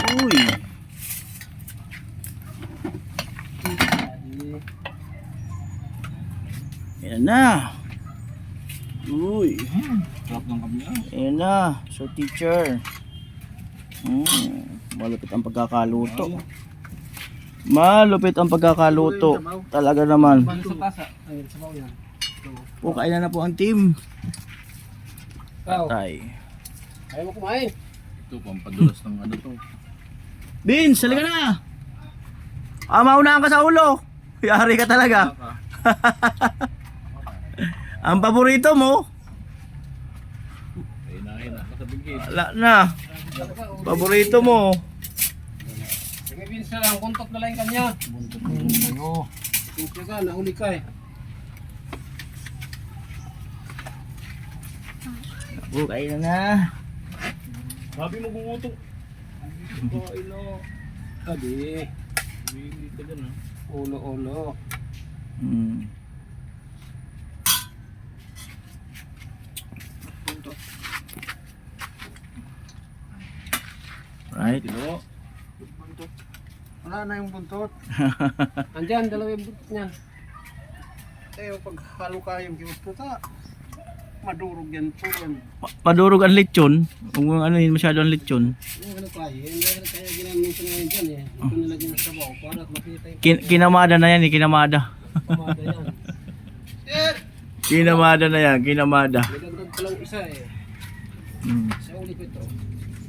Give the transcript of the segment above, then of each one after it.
Uy. Ayan na. Uy. Sarap ng kabila. Ayan na. So teacher. Malupit ang pagkakaluto. Malupit ang pagkakaluto. Talaga naman. Sa tasa. Ayun, sabaw yan. Po, kailan na po ang team? Ikaw, Patay. ayaw mo kumain. Ito, pampadulas ng ano to. Vince, halika na. Maunahan ka sa ulo. Yari ka talaga. Ang paborito mo. Kainahin na. Kasabing hit. Wala na. Paborito mo. Sige, Vince na lang. Kuntot na lang yung kanya. Buntot na yung kayo. Vince ka, nahuli ka eh. Bukay na. Sabi mo gumuto. Kain na. Sabi. Bili ka dun ha. Ulo-ulo. Right. Tino. Buntot. Wala na yung buntot. Andyan, dalawa yung buntot niyan. Tayo pag halo ka yung kinustuta. Madurog yan po yan. Padurog ang lechon. Huwag mong ano yun masyado ang lechon. Yung ano kaya, hindi kaya ginamit ko ngayon dyan eh. Ito nilagyan ng sabaw para makita yung Kinamada na yan eh, kinamada. pamada yan. Sir! Kinamada na yan, kinamada. May dagdag pa lang isa eh. Sa uli ko ito.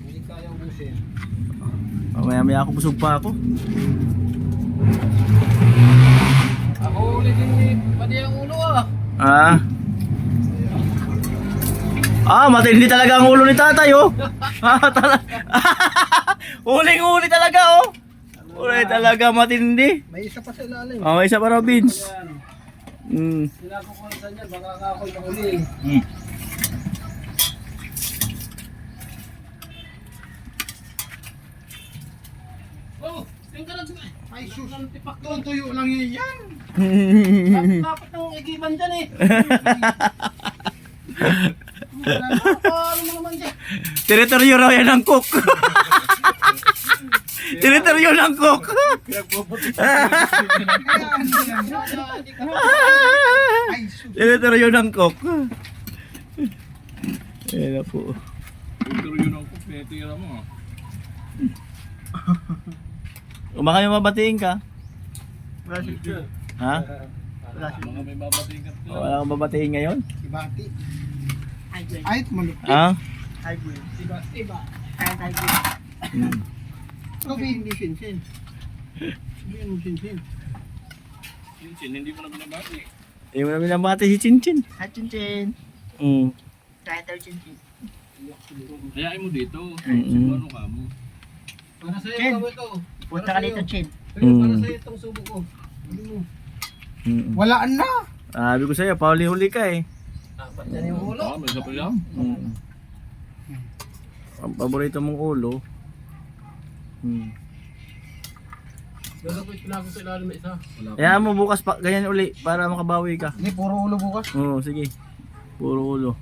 Hindi kaya ubusin. Mamaya ako busog pa ako. Ako ulit din ni pati ang ulo ah. Matindi talaga ang ulo ni tatay oh. Uling-uli talaga oh. Uli talaga matindi. May isa pa sa ilalim. May isa pa raw, Vince. Sinako ko sa dyan, baka nga ako'y mahuli. Oh, tingin ka lang sa ay sus, doon tuyo lang yan. Dapat nang igiban dyan eh. Ano mo naman dyan? Teritoryo raw yan ng cook. Teritoryo ng cook. Teritoryo ng cook. Ayan na po. Teritoryo ng cook, tira mo. Baka may mabatiin ka. Ha? Mga may babating ka. Wala kang babatiin ngayon? Ibati. Ay, malupit. Ha? Iba. Hmm. Sabihin hindi sin-sin. Sabihin mo sin-sin. Sin-sin, hindi mo na binabati. Hindi mo na binabati si Chinchin. Hi, Chinchin. Kaya daw, Chinchin. Kayain mo dito. Mm-mm. Siguro ka mo. Para sa'yo Chin. ka ito. Punta ka dito, Chin. Para sa'yo itong subo ko. Huli mo. Walaan na. Sabi ko sa'yo, pauli-huli ka eh. Dapat yan yung ulo. May isa pa yan. Ang paborito mong ulo. Gano'n ko itinago sa ilalim na isa. Kaya mo bukas pa, ganyan uli para makabawi ka. Hindi, puro ulo bukas. Oo, sige. Puro ulo.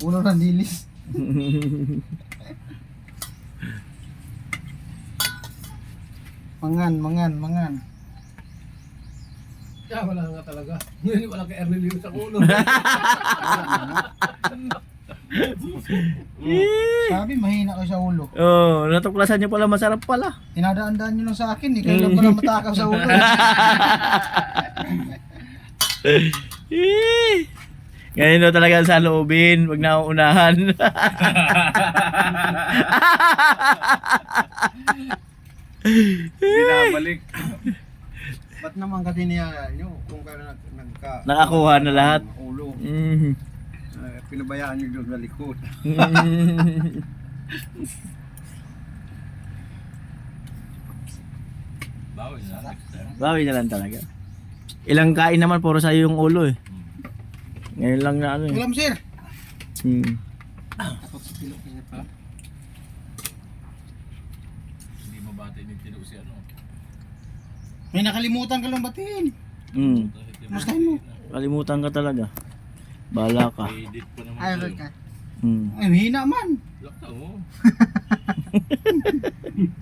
Ulo ng dilis. Mangan. Yeah, wala nga talaga. Ngayon wala kay Ernel yung sa ulo. Sabi, mahina ko sa ulo. Natuklasan niyo pala masarap pala. Tinadaan-daan nyo lang sa akin, eh. Kailan ko lang matakaw sa ulo. Ganyan daw talaga sa loobin, wag na unahan. Binabalik. Ba't naman kasi niya nyo kung kailan Nakakuha na lahat. ulo? Pinabayaan nyo doon sa likod. Bawi na. Bawi na lang talaga. Ilang kain naman, puro sa'yo yung ulo eh. Ngayon lang na ano eh. Ulam, sir. Hindi mabati ni Tino si ano. May nakalimutan ka lang batiin. Mustahin mo. Kalimutan ka talaga. Bahala ka. Edit pa naman. Ay, sa'yo. ka. Hmm. Ay, mahina man. Lakta mo.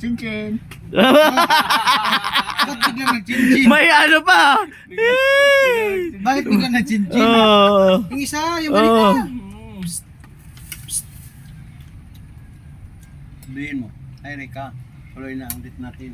Chin-chin. Bakit biglang nag-chin-chin? May ano pa. Bakit biglang nag-chin-chin? Oh. Yung isa, yung Oo. balita. Sabihin mo, ay Rika, tuloy na ang date natin.